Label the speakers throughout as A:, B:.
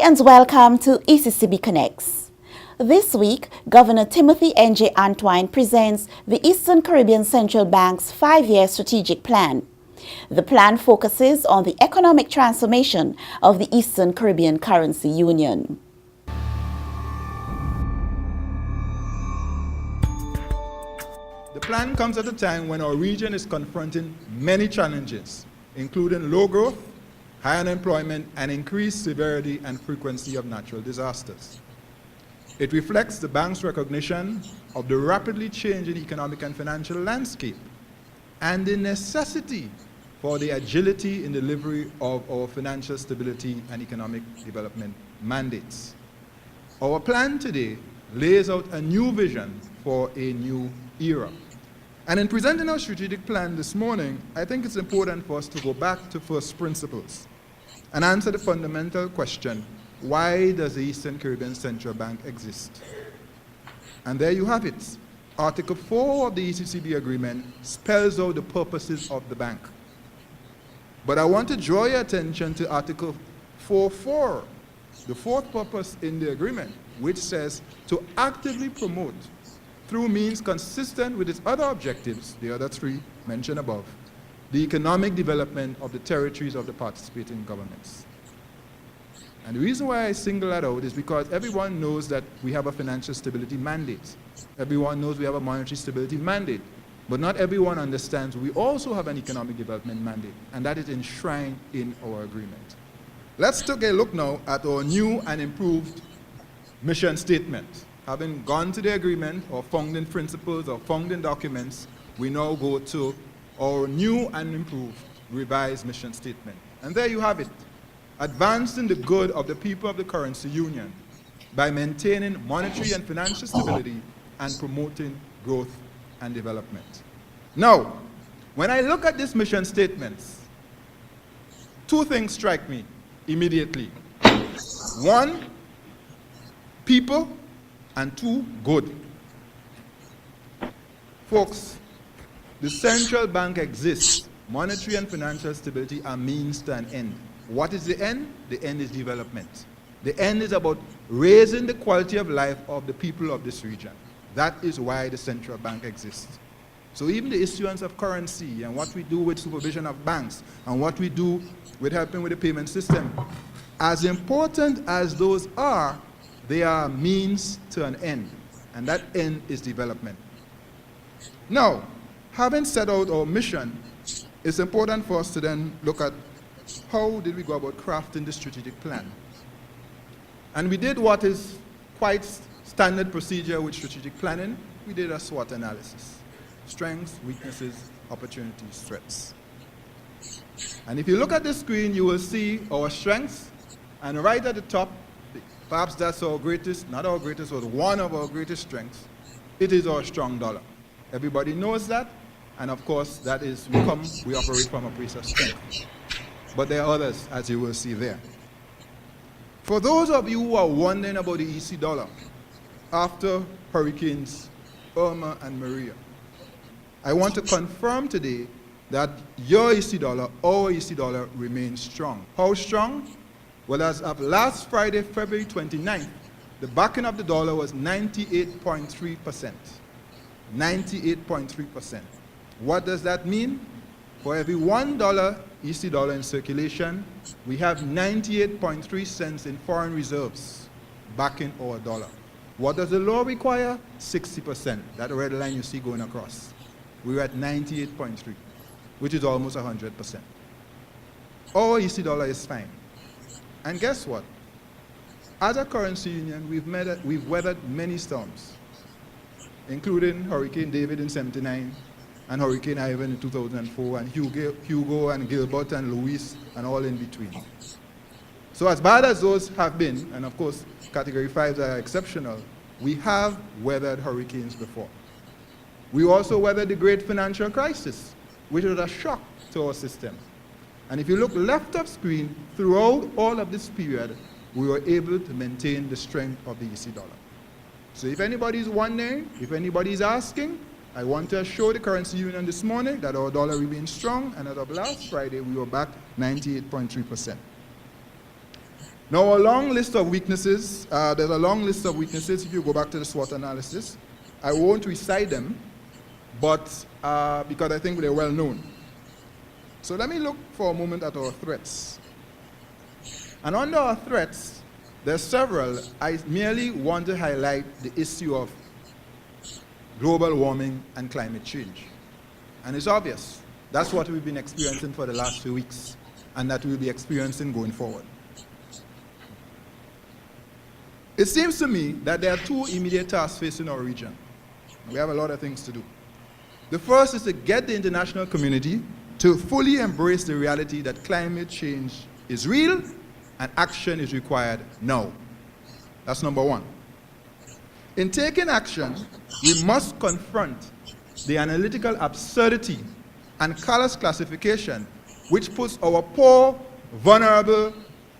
A: and welcome to ECCB Connects. This week, Governor Timothy N.J. Antwine presents the Eastern Caribbean Central Bank's 5-year strategic plan. The plan focuses on the economic transformation of the Eastern Caribbean Currency Union.
B: The plan comes at a time when our region is confronting many challenges, including low growth, high unemployment, and increased severity and frequency of natural disasters. It reflects the bank's recognition of the rapidly changing economic and financial landscape and the necessity for the agility in delivery of our financial stability and economic development mandates. Our plan today lays out a new vision for a new era. And in presenting our strategic plan this morning, I think it's important for us to go back to first principles and answer the fundamental question, why does the Eastern Caribbean Central Bank exist? And there you have it. Article 4 of the ECCB agreement spells out the purposes of the bank. But I want to draw your attention to Article 4.4, the fourth purpose in the agreement, which says to actively promote through means consistent with its other objectives, the other three mentioned above, the economic development of the territories of the participating governments. And the reason why I single that out is because everyone knows that we have a financial stability mandate. Everyone knows we have a monetary stability mandate. But not everyone understands we also have an economic development mandate, and that is enshrined in our agreement. Let's take a look now at our new and improved mission statement. Having gone to the agreement, or founding principles, or founding documents, we now go to our new and improved revised mission statement. And there you have it. Advancing the good of the people of the currency union by maintaining monetary and financial stability and promoting growth and development. Now, when I look at this mission statement, two things strike me immediately. One, people, and two, good. Folks, the central bank exists. Monetary and financial stability are means to an end. What is the end? The end is development. The end is about raising the quality of life of the people of this region. That is why the central bank exists. So even the issuance of currency and what we do with supervision of banks and what we do with helping with the payment system, as important as those are, they are means to an end, and that end is development. Now, having set out our mission, it's important for us to then look at how did we go about crafting the strategic plan. And we did what is quite standard procedure with strategic planning. We did a SWOT analysis. Strengths, weaknesses, opportunities, threats. And if you look at the screen, you will see our strengths, and right at the top, perhaps that's our greatest, not our greatest, but one of our greatest strengths. It is our strong dollar. Everybody knows that, and of course, that is, we operate from a place of strength. But there are others, as you will see there. For those of you who are wondering about the EC dollar, after Hurricanes Irma and Maria, I want to confirm today that your EC dollar, our EC dollar, remains strong. How strong? Well, as of last Friday, February 29th, the backing of the dollar was 98.3%. 98.3%. What does that mean? For every $1 EC dollar in circulation, we have 98.3 cents in foreign reserves backing our dollar. What does the law require? 60%. That red line you see going across. We're at 98.3, which is almost 100%. Our EC dollar is fine. And guess what? As a currency union, we've weathered many storms, including Hurricane David in '79, and Hurricane Ivan in 2004, and Hugo and Gilbert and Luis, and all in between. So as bad as those have been, and of course Category 5s are exceptional, we have weathered hurricanes before. We also weathered the great financial crisis, which was a shock to our system. And if you look left of screen, throughout all of this period, we were able to maintain the strength of the EC dollar. So if anybody's wondering, if anybody's asking, I want to assure the currency union this morning that our dollar remains strong, and as of last Friday, we were back 98.3%. Now, a long list of weaknesses, there's a long list of weaknesses if you go back to the SWOT analysis. I won't recite them, but because I think they're well known. So let me look for a moment at our threats. And under our threats, there's several. I merely want to highlight the issue of global warming and climate change. And it's obvious. That's what we've been experiencing for the last few weeks, and that we'll be experiencing going forward. It seems to me that there are two immediate tasks facing our region. We have a lot of things to do. The first is to get the international community to fully embrace the reality that climate change is real and action is required now. That's number one. In taking action, we must confront the analytical absurdity and callous classification which puts our poor, vulnerable,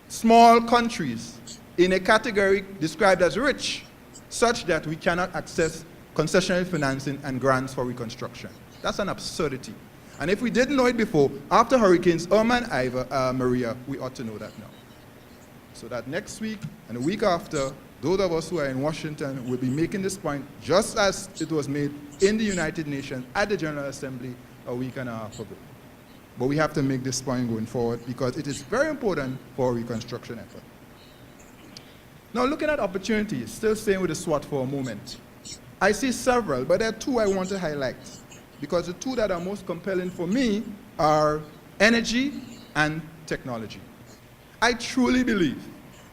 B: small countries in a category described as rich, such that we cannot access concessional financing and grants for reconstruction. That's an absurdity. And if we didn't know it before, after Hurricanes Irma and Maria, we ought to know that now. So that next week and the week after, those of us who are in Washington will be making this point just as it was made in the United Nations at the General Assembly a week and a half ago. But we have to make this point going forward because it is very important for our reconstruction effort. Now, looking at opportunities, still staying with the SWOT for a moment, I see several, but there are two I want to highlight because the two that are most compelling for me are energy and technology. I truly believe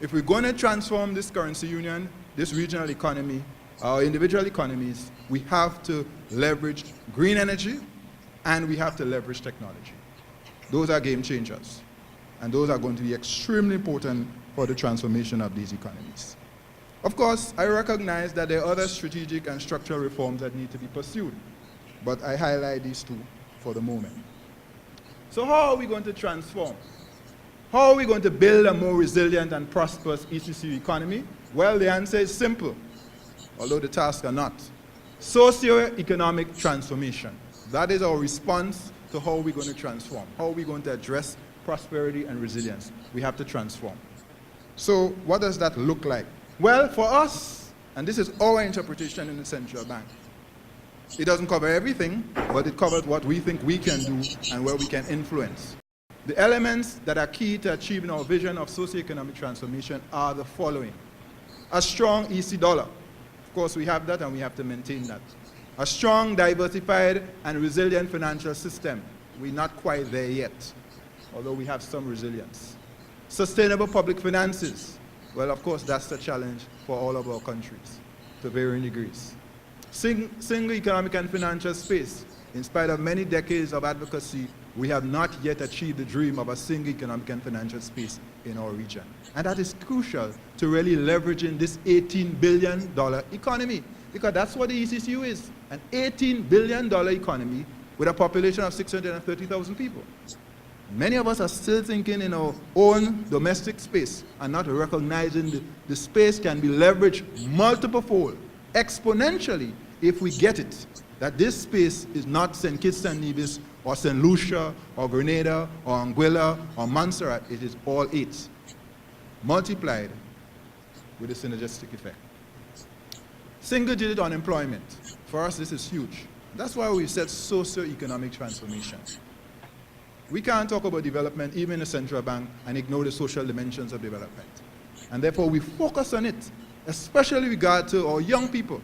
B: if we're going to transform this currency union, this regional economy, our individual economies, we have to leverage green energy and we have to leverage technology. Those are game changers, and those are going to be extremely important for the transformation of these economies. Of course, I recognize that there are other strategic and structural reforms that need to be pursued, but I highlight these two for the moment. So how are we going to transform? How are we going to build a more resilient and prosperous ECCU economy? Well, the answer is simple, although the tasks are not. Socio-economic transformation. That is our response to how we're going to transform. How are we going to address prosperity and resilience? We have to transform. So what does that look like? Well, for us, and this is our interpretation in the central bank, it doesn't cover everything, but it covers what we think we can do and where we can influence. The elements that are key to achieving our vision of socioeconomic transformation are the following. A strong EC dollar. Of course, we have that and we have to maintain that. A strong, diversified, and resilient financial system. We're not quite there yet, although we have some resilience. Sustainable public finances. Well, of course, that's the challenge for all of our countries to varying degrees. Single economic and financial space. In spite of many decades of advocacy, we have not yet achieved the dream of a single economic and financial space in our region. And that is crucial to really leveraging this $18 billion economy, because that's what the ECCU is, an $18 billion economy with a population of 630,000 people. Many of us are still thinking in our own domestic space and not recognizing the space can be leveraged multiple-fold, exponentially, if we get it, that this space is not St. Kitts and Nevis or St. Lucia or Grenada or Anguilla or Montserrat. It is all 8, multiplied with a synergistic effect. Single-digit unemployment. For us, this is huge. That's why we said socio-economic transformation. We can't talk about development, even in the central bank, and ignore the social dimensions of development. And therefore, we focus on it, especially with regard to our young people.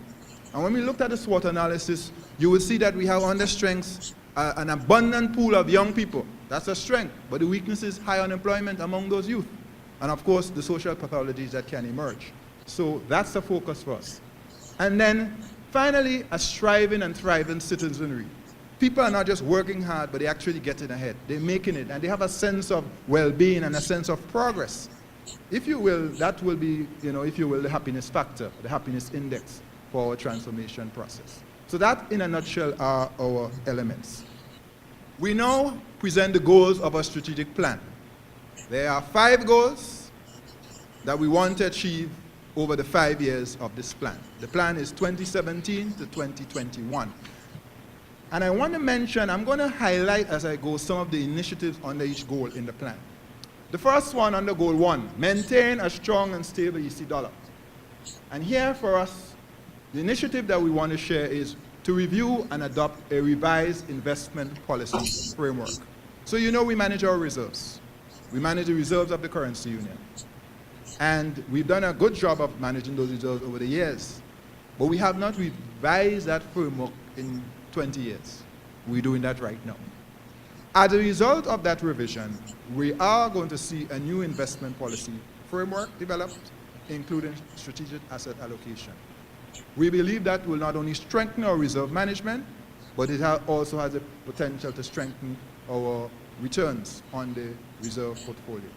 B: And when we looked at the SWOT analysis, you will see that we have under strengths an abundant pool of young people. That's a strength. But the weakness is high unemployment among those youth. And of course, the social pathologies that can emerge. So that's the focus for us. And then, finally, a striving and thriving citizenry. People are not just working hard, but they're actually getting ahead. They're making it, and they have a sense of well-being and a sense of progress. If you will, that will be, if you will, the happiness factor, the happiness index for our transformation process. So that, in a nutshell, are our elements. We now present the goals of our strategic plan. There are 5 goals that we want to achieve over the 5 years of this plan. The plan is 2017 to 2021. And I want to mention, I'm going to highlight as I go some of the initiatives under each goal in the plan. The first one under goal 1, maintain a strong and stable EC dollar. And here for us, the initiative that we want to share is to review and adopt a revised investment policy framework. So you know we manage our reserves. We manage the reserves of the currency union. And we've done a good job of managing those reserves over the years. But we have not revised that framework in 20 years. We're doing that right now. As a result of that revision, we are going to see a new investment policy framework developed, including strategic asset allocation. We believe that will not only strengthen our reserve management, but it also has the potential to strengthen our returns on the reserve portfolio.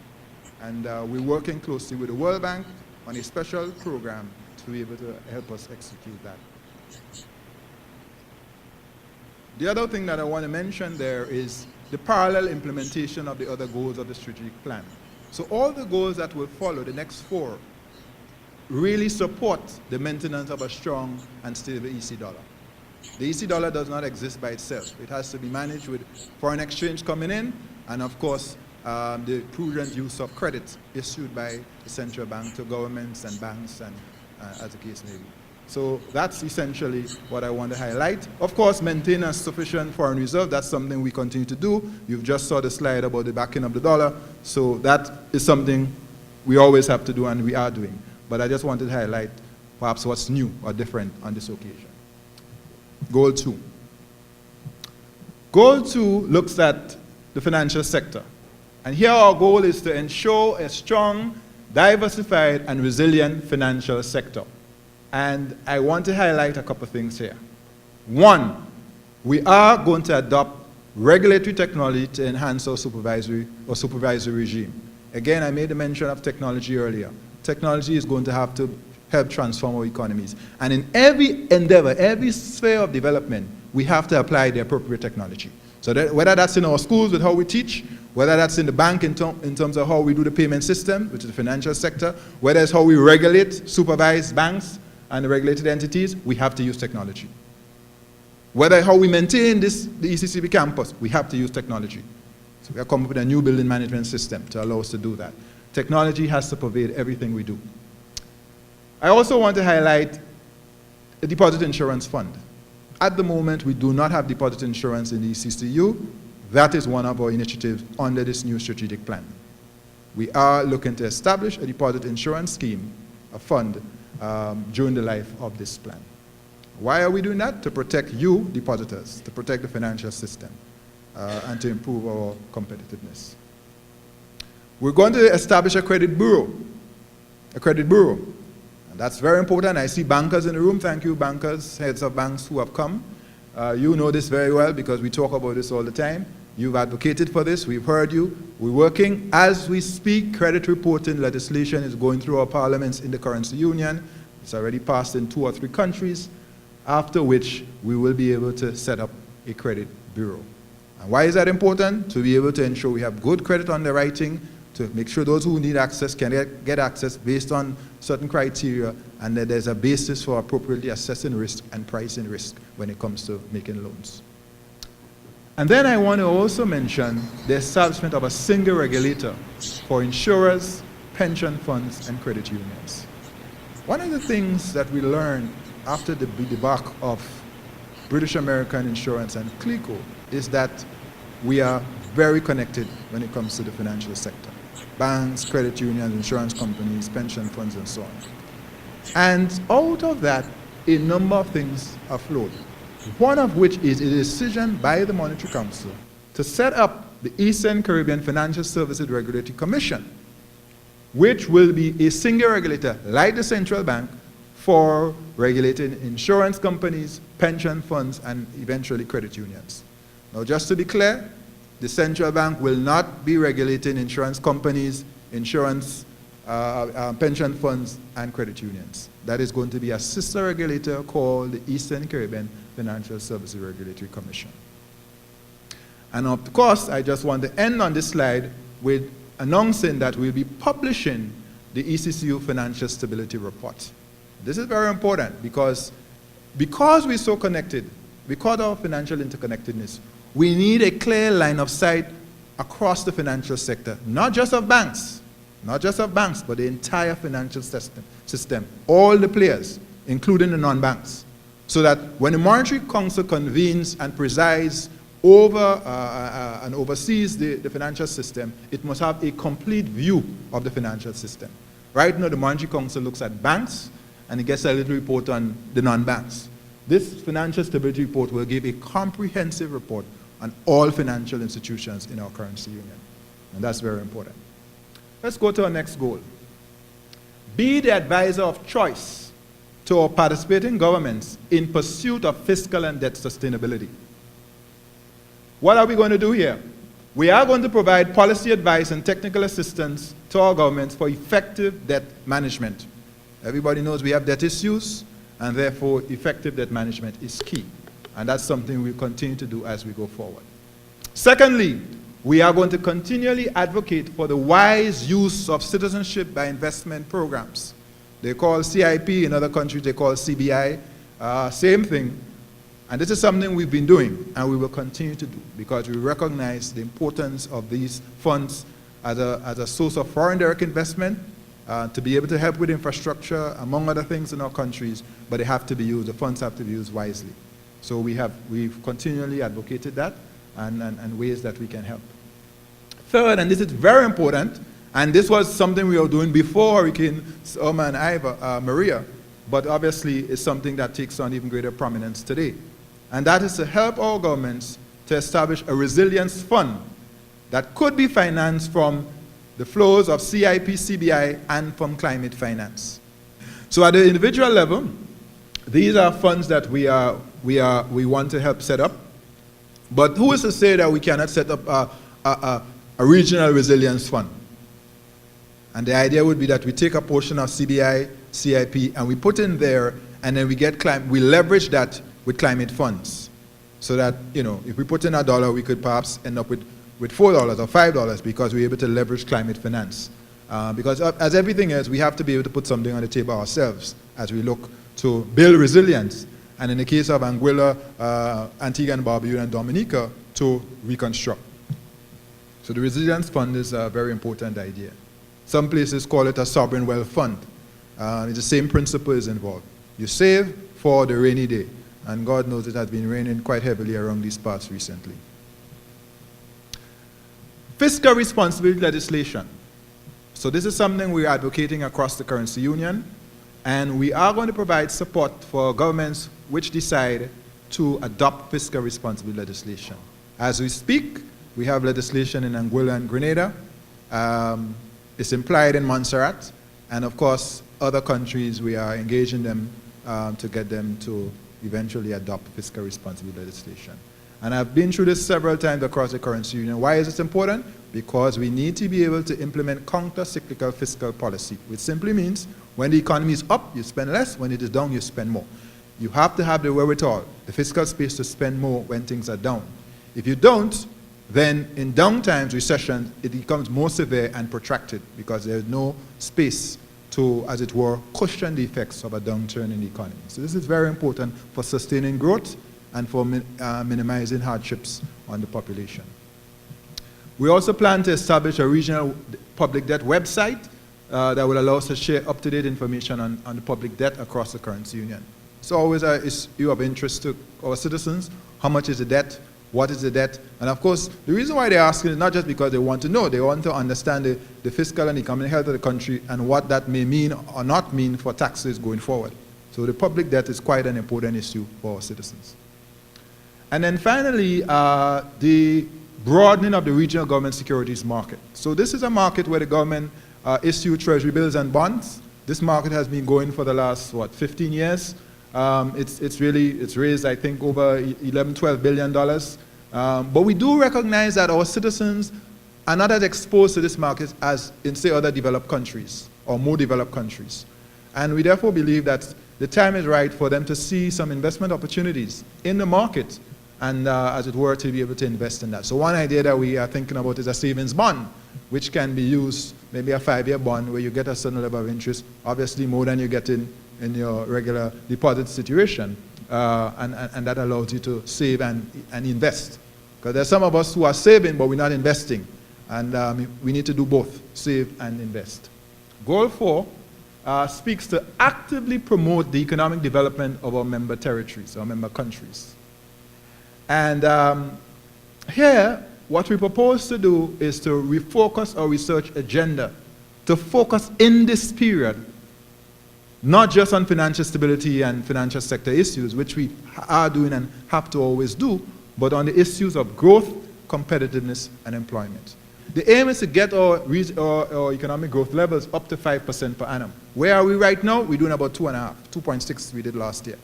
B: And we're working closely with the World Bank on a special program to be able to help us execute that. The other thing that I want to mention there is the parallel implementation of the other goals of the strategic plan. So all the goals that will follow, the next 4, really support the maintenance of a strong and stable EC dollar. The EC dollar does not exist by itself. It has to be managed with foreign exchange coming in, and of course, the prudent use of credit issued by the central bank to governments and banks, and as the case may be. So that's essentially what I want to highlight. Of course, maintain a sufficient foreign reserve. That's something we continue to do. You've just saw the slide about the backing of the dollar. So that is something we always have to do, and we are doing. But I just wanted to highlight perhaps what's new or different on this occasion. Goal 2. Goal 2 looks at the financial sector. And here our goal is to ensure a strong, diversified, and resilient financial sector. And I want to highlight a couple of things here. 1, we are going to adopt regulatory technology to enhance our supervisory regime. Again, I made a mention of technology earlier. Technology is going to have to help transform our economies. And in every endeavor, every sphere of development, we have to apply the appropriate technology. So that, whether that's in our schools with how we teach, whether that's in the bank in terms of how we do the payment system, which is the financial sector, whether it's how we regulate, supervise banks and the regulated entities, we have to use technology. Whether how we maintain the ECCB campus, we have to use technology. So we are coming up with a new building management system to allow us to do that. Technology has to pervade everything we do. I also want to highlight the deposit insurance fund. At the moment, we do not have deposit insurance in the ECCU. That is one of our initiatives under this new strategic plan. We are looking to establish a deposit insurance scheme, a fund, during the life of this plan. Why are we doing that? To protect you, depositors, to protect the financial system, and to improve our competitiveness. We're going to establish a credit bureau. And that's very important. I see bankers in the room. Thank you, bankers, heads of banks who have come. You know this very well because we talk about this all the time. You've advocated for this. We've heard you. We're working. As we speak, credit reporting legislation is going through our parliaments in the currency union. It's already passed in 2 or 3 countries, after which we will be able to set up a credit bureau. And why is that important? To be able to ensure we have good credit underwriting, to make sure those who need access can get access based on certain criteria, and that there's a basis for appropriately assessing risk and pricing risk when it comes to making loans. And then I want to also mention the establishment of a single regulator for insurers, pension funds, and credit unions. One of the things that we learned after the debacle of British American Insurance and CLICO is that we are very connected when it comes to the financial sector. Banks, credit unions, insurance companies, pension funds, and so on. And out of that, a number of things are flowed. One of which is a decision by the Monetary Council to set up the Eastern Caribbean Financial Services Regulatory Commission, which will be a single regulator, like the central bank, for regulating insurance companies, pension funds, and eventually credit unions. Now, just to be clear, the central bank will not be regulating insurance companies, pension funds, and credit unions. That is going to be a sister regulator called the Eastern Caribbean Financial Services Regulatory Commission. And of course, I just want to end on this slide with announcing that we'll be publishing the ECCU Financial Stability Report. This is very important because we're so connected, because of our financial interconnectedness, we need a clear line of sight across the financial sector, not just of banks, but the entire financial system, all the players, including the non-banks, so that when the Monetary Council convenes and presides over and oversees the financial system, it must have a complete view of the financial system. Right now, the Monetary Council looks at banks, and it gets a little report on the non-banks. This financial stability report will give a comprehensive report on all financial institutions in our currency union, and that's very important. Let's go to our next goal. Be the advisor of choice to our participating governments in pursuit of fiscal and debt sustainability. What are we going to do here? We are going to provide policy advice and technical assistance to our governments for effective debt management. Everybody knows we have debt issues, and therefore effective debt management is key. And that's something we'll continue to do as we go forward. Secondly, we are going to continually advocate for the wise use of citizenship by investment programs. They call CIP, in other countries they call CBI, same thing. And this is something we've been doing, and we will continue to do, because we recognize the importance of these funds as a source of foreign direct investment, to be able to help with infrastructure, among other things in our countries, but they have to be used, the funds have to be used wisely. So we've continually advocated that, and ways that we can help. Third, and this is very important, and this was something we were doing before Hurricane Irma and Maria, but obviously it's something that takes on even greater prominence today. And that is to help our governments to establish a resilience fund that could be financed from the flows of CIP, CBI, and from climate finance. So at the individual level, these are funds that we want to help set up. But who is to say that we cannot set up a regional resilience fund? And the idea would be that we take a portion of CBI, CIP, and we put in there, and then we leverage that with climate funds. So that, if we put in $1, we could perhaps end up with $4 or $5 because we're able to leverage climate finance. Because as everything else, we have to be able to put something on the table ourselves as we look to build resilience. And in the case of Anguilla, Antigua and Barbuda and Dominica, to reconstruct. So the resilience fund is a very important idea. Some places call it a sovereign wealth fund. It's the same principle is involved. You save for the rainy day. And God knows it has been raining quite heavily around these parts recently. Fiscal responsibility legislation. So this is something we're advocating across the currency union, and we are going to provide support for governments which decide to adopt fiscal responsibility legislation. As we speak, we have legislation in Anguilla and Grenada. It's implied in Montserrat, and of course, other countries, we are engaging them to get them to eventually adopt fiscal responsibility legislation. And I've been through this several times across the currency union. Why is it important? Because we need to be able to implement counter-cyclical fiscal policy, which simply means when the economy is up, you spend less. When it is down, you spend more. You have to have the wherewithal, the fiscal space to spend more when things are down. If you don't, then in down times, recession, it becomes more severe and protracted because there's no space to, as it were, cushion the effects of a downturn in the economy. So this is very important for sustaining growth and for minimizing hardships on the population. We also plan to establish a regional public debt website that will allow us to share up-to-date information on the public debt across the currency union. It's always an issue of interest to our citizens. How much is the debt? What is the debt? And of course, the reason why they're asking is not just because they want to know, they want to understand the fiscal and economic health of the country and what that may mean or not mean for taxes going forward. So the public debt is quite an important issue for our citizens. And then finally, the broadening of the regional government securities market. So this is a market where the government issue treasury bills and bonds. This market has been going for the last, 15 years. It's raised, I think, over $11–12 billion. But we do recognize that our citizens are not as exposed to this market as in, say, other developed countries or more developed countries. And we therefore believe that the time is right for them to see some investment opportunities in the market and, as it were, to be able to invest in that. So one idea that we are thinking about is a savings bond, which can be used, maybe a 5-year bond where you get a certain level of interest, obviously more than you get in your regular deposit situation, and that allows you to save and invest Because there's some of us who are saving, but we're not investing. And we need to do both, save and invest. Goal 4 speaks to actively promote the economic development of our member territories, our member countries. And here, what we propose to do is to refocus our research agenda, to focus in this period, not just on financial stability and financial sector issues, which we are doing and have to always do, but on the issues of growth, competitiveness, and employment. The aim is to get our economic growth levels up to 5% per annum. Where are we right now? We're doing about 2.5, 2.6 we did last year.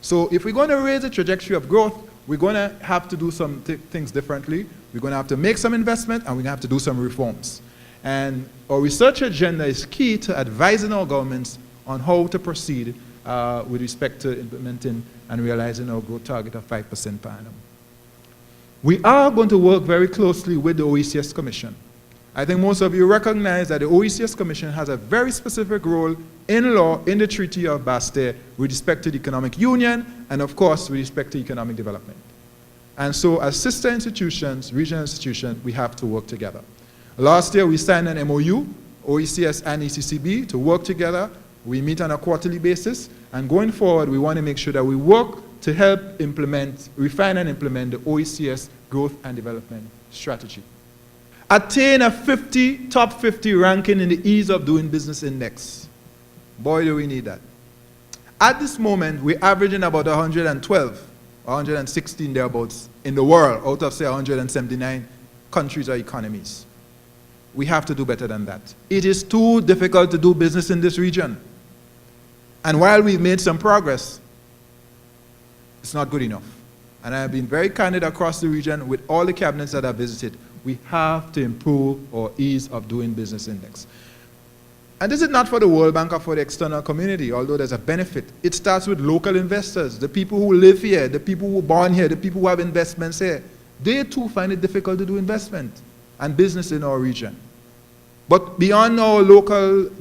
B: So if we're going to raise the trajectory of growth, we're going to have to do some things differently. We're going to have to make some investment, and we're going to have to do some reforms. And our research agenda is key to advising our governments on how to proceed with respect to implementing and realizing our growth target of 5% per annum. We are going to work very closely with the OECS Commission. I think most of you recognize that the OECS Commission has a very specific role in law in the Treaty of Bastille with respect to the economic union and, of course, with respect to economic development. And so as sister institutions, regional institutions, we have to work together. Last year, we signed an MOU, OECS and ECCB, to work together. We meet on a quarterly basis. And going forward, we want to make sure that we work to help implement, refine and implement the OECS Growth and Development Strategy. Attain a top 50 ranking in the Ease of Doing Business Index. Boy, do we need that. At this moment, we're averaging about 112, 116 thereabouts in the world, out of, say, 179 countries or economies. We have to do better than that. It is too difficult to do business in this region. And while we've made some progress, it's not good enough. And I have been very candid across the region with all the cabinets that I've visited. We have to improve our Ease of Doing Business Index. And this is not for the World Bank or for the external community, although there's a benefit. It starts with local investors, the people who live here, the people who are born here, the people who have investments here. They too find it difficult to do investment and business in our region. But beyond our local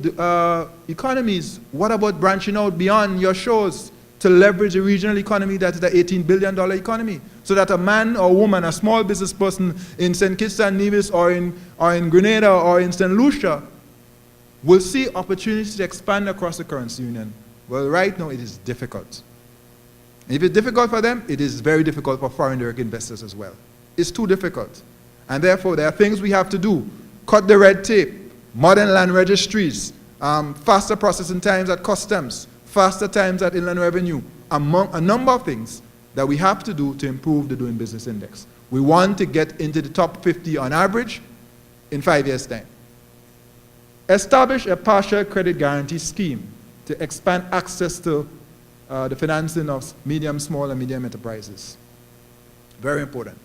B: economies, what about branching out beyond your shores to leverage a regional economy that is the $18 billion economy, so that a man or woman, a small business person in St. Kitts and Nevis or in Grenada or in St. Lucia will see opportunities to expand across the currency union? Well, right now it is difficult. If it's difficult for them, it is very difficult for foreign direct investors as well. It's too difficult. And therefore, there are things we have to do. Cut the red tape, modern land registries, faster processing times at customs, faster times at inland revenue, among a number of things that we have to do to improve the Doing Business Index. We want to get into the top 50 on average in 5 years' time. Establish a partial credit guarantee scheme to expand access to the financing of medium, small, and medium enterprises. Very important.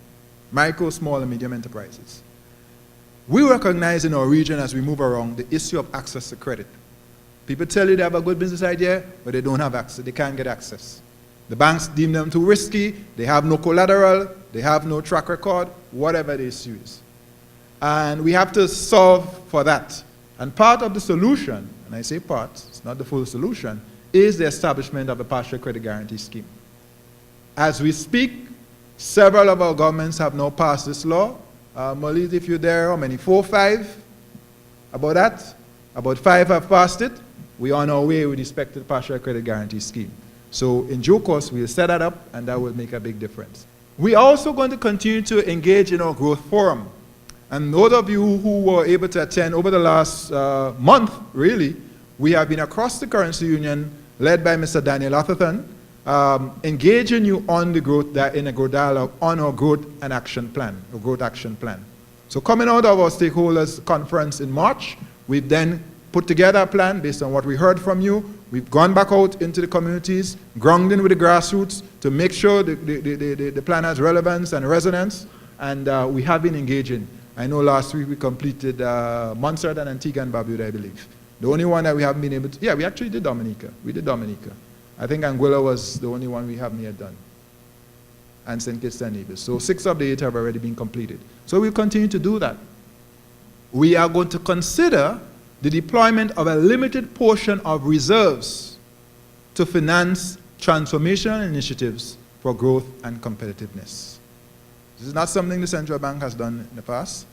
B: Micro, small, and medium enterprises. We recognize in our region as we move around the issue of access to credit. People tell you they have a good business idea, but they don't have access. They can't get access. The banks deem them too risky. They have no collateral. They have no track record, whatever the issue is. And we have to solve for that. And part of the solution, and I say part, it's not the full solution, is the establishment of a partial credit guarantee scheme. As we speak, several of our governments have now passed this law. Molly, if you're there, how many? 4, 5? About that? About 5 have passed it. We are on our way with respect to the partial credit guarantee scheme. So in due course, we'll set that up, and that will make a big difference. We are also going to continue to engage in our growth forum. And those of you who were able to attend over the last month, really, we have been across the currency union, led by Mr. Daniel Atherton, engaging you on the growth, in a growth dialogue on our growth and action plan, our growth action plan. So coming out of our stakeholders conference in March, we've then put together a plan based on what we heard from you. We've gone back out into the communities, grounding with the grassroots to make sure the plan has relevance and resonance, and we have been engaging. I know last week we completed Montserrat and Antigua and Barbuda, I believe. The only one that we haven't been able to, yeah, we actually did Dominica. We did Dominica. I think Anguilla was the only one we haven't yet done. And St. Kitts and Nevis. So 6 of the 8 have already been completed. So we'll continue to do that. We are going to consider the deployment of a limited portion of reserves to finance transformational initiatives for growth and competitiveness. This is not something the central bank has done in the past.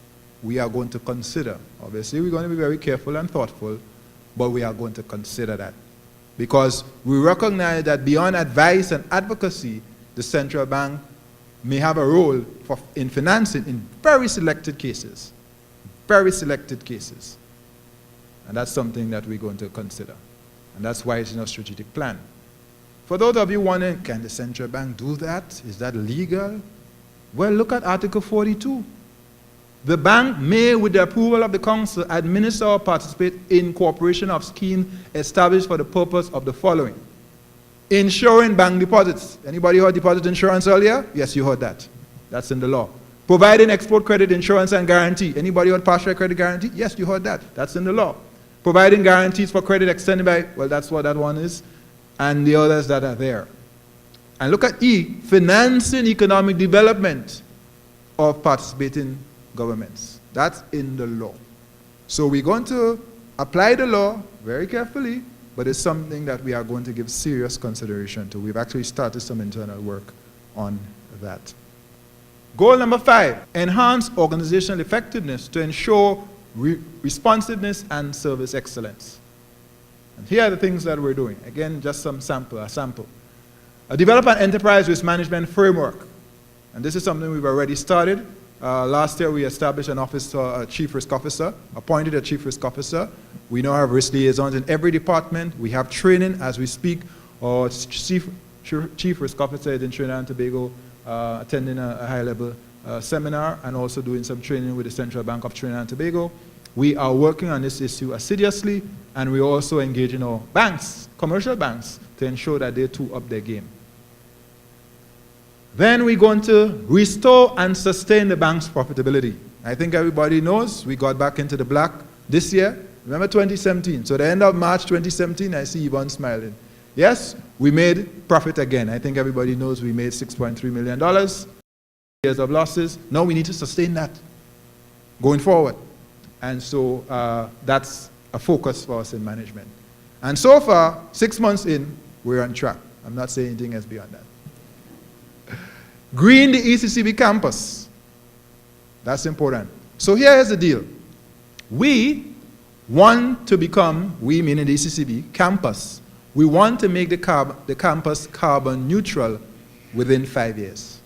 B: We are going to consider. Obviously, we're going to be very careful and thoughtful, but we are going to consider that. Because we recognize that beyond advice and advocacy, the central bank may have a role in financing in very selected cases. Very selected cases. And that's something that we're going to consider. And that's why it's in our strategic plan. For those of you wondering, can the central bank do that? Is that legal? Well, look at Article 42. The bank may, with the approval of the council, administer or participate in corporation of schemes established for the purpose of the following. Insuring bank deposits. Anybody heard deposit insurance earlier? Yes, you heard that. That's in the law. Providing export credit insurance and guarantee. Anybody heard partial credit guarantee? Yes, you heard that. That's in the law. Providing guarantees for credit extended by, well, that's what that one is, and the others that are there. And look at E, financing economic development of participating governments. That's in the law. So we're going to apply the law very carefully, but it's something that we are going to give serious consideration to. We've actually started some internal work on that. Goal number 5, enhance organizational effectiveness to ensure responsiveness and service excellence. And here are the things that we're doing. Again, just a sample. Develop an enterprise risk management framework. And this is something we've already started. Last year we established an office, a chief risk officer, appointed a chief risk officer. We now have risk liaisons in every department. We have training as we speak. Our chief risk officer is in Trinidad and Tobago attending a high-level seminar and also doing some training with the Central Bank of Trinidad and Tobago. We are working on this issue assiduously, and we also engage in our banks, commercial banks, to ensure that they too up their game. Then we're going to restore and sustain the bank's profitability. I think everybody knows we got back into the black this year. Remember 2017? So the end of March 2017, I see Yvonne smiling. Yes, we made profit again. I think everybody knows we made $6.3 million. Years of losses. Now we need to sustain that going forward. And so that's a focus for us in management. And so far, 6 months in, we're on track. I'm not saying anything else beyond that. Green the ECCB campus. That's important. So here's the deal. We want to become, we meaning the ECCB, campus. We want to make the campus carbon neutral within 5 years.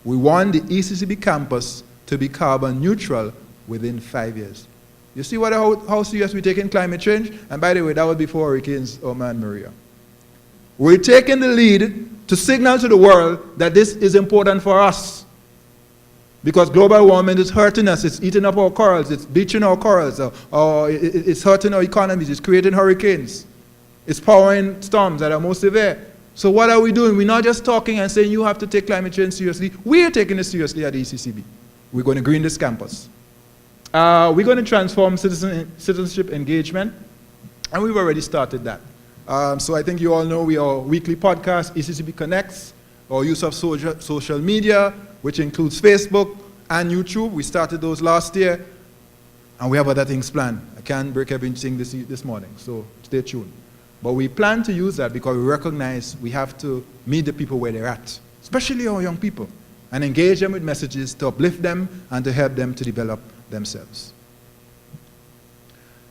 B: We want the ECCB campus to be carbon neutral within 5 years. You see how serious we take in climate change? And by the way, that was before hurricanes Irma and Maria. We're taking the lead to signal to the world that this is important for us. Because global warming is hurting us, it's eating up our corals, it's bleaching our corals, or it's hurting our economies, it's creating hurricanes, it's powering storms that are more severe. So what are we doing? We're not just talking and saying you have to take climate change seriously. We're taking it seriously at the ECCB. We're going to green this campus. We're going to transform citizenship engagement, and we've already started that. So I think you all know our weekly podcast, ECCB Connects, our use of social media, which includes Facebook and YouTube. We started those last year, and we have other things planned. I can't break everything this morning, so stay tuned. But we plan to use that because we recognize we have to meet the people where they're at, especially our young people, and engage them with messages to uplift them and to help them to develop themselves.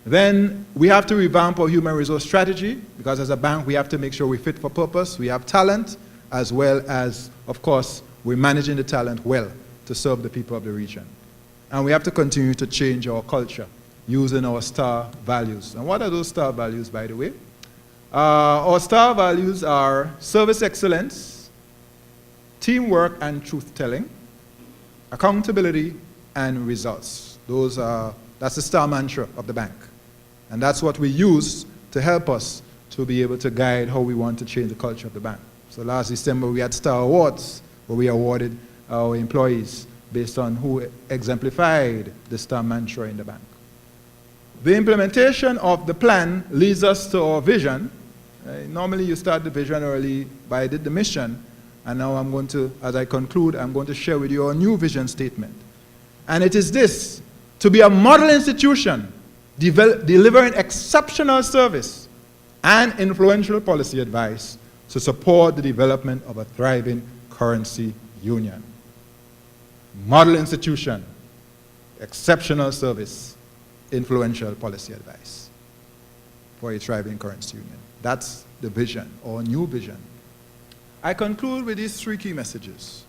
B: Then we have to revamp our human resource strategy, because as a bank we have to make sure we're fit for purpose, we have talent, as well as, of course, we're managing the talent well to serve the people of the region. And we have to continue to change our culture using our STAR values. And what are those STAR values, by the way? Our STAR values are service excellence, teamwork and truth-telling, accountability, and results. That's the STAR mantra of the bank. And that's what we use to help us to be able to guide how we want to change the culture of the bank. So last December we had STAR Awards, where we awarded our employees based on who exemplified the STAR mantra in the bank. The implementation of the plan leads us to our vision. Normally you start the vision early, but I did the mission, and now I'm going to, as I conclude, I'm going to share with you our new vision statement. And it is this: to be a model institution, delivering exceptional service and influential policy advice to support the development of a thriving currency union. model institution, exceptional service, influential policy advice for a thriving currency union. That's the vision, or new vision. I conclude with these three key messages.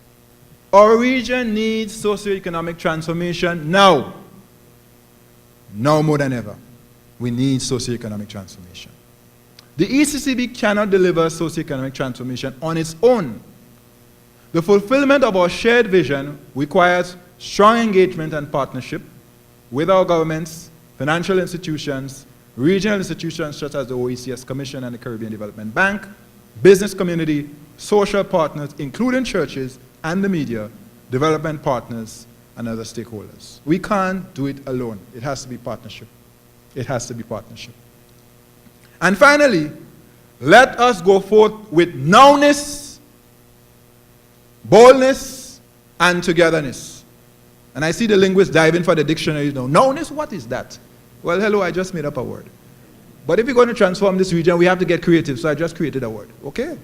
B: Our region needs socio-economic transformation now. Now more than ever, we need socio-economic transformation. The ECCB cannot deliver socio-economic transformation on its own. The fulfillment of our shared vision requires strong engagement and partnership with our governments, financial institutions, regional institutions such as the OECS Commission and the Caribbean Development Bank, business community, social partners, including churches and the media, development partners, and other stakeholders. We can't do it alone. It has to be partnership. It has to be partnership. And finally, let us go forth with nowness, boldness, and togetherness. And I see the linguists diving for the dictionaries now. Nowness, what is that? Well, hello, I just made up a word. But if we're going to transform this region, we have to get creative, so I just created a word, okay?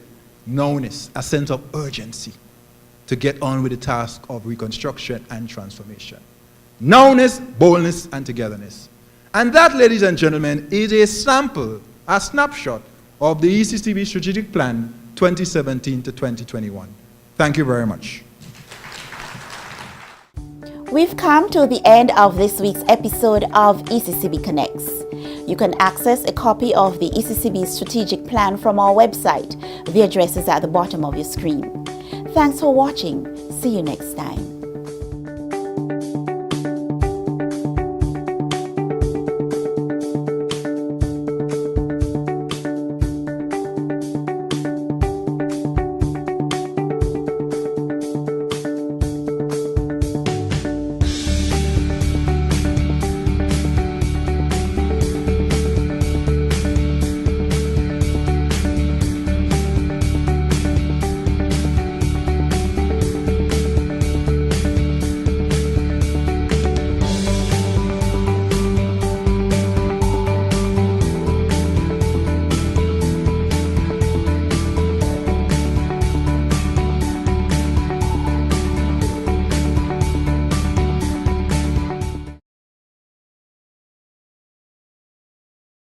B: Nowness, a sense of urgency to get on with the task of reconstruction and transformation. Nowness, boldness, and togetherness. And that, ladies and gentlemen, is a sample, a snapshot of the ECCB Strategic Plan 2017 to 2021. Thank you very much.
A: We've come to the end of this week's episode of ECCB Connects. You can access a copy of the ECCB Strategic Plan from our website. The address is at the bottom of your screen. Thanks for watching. See you next time.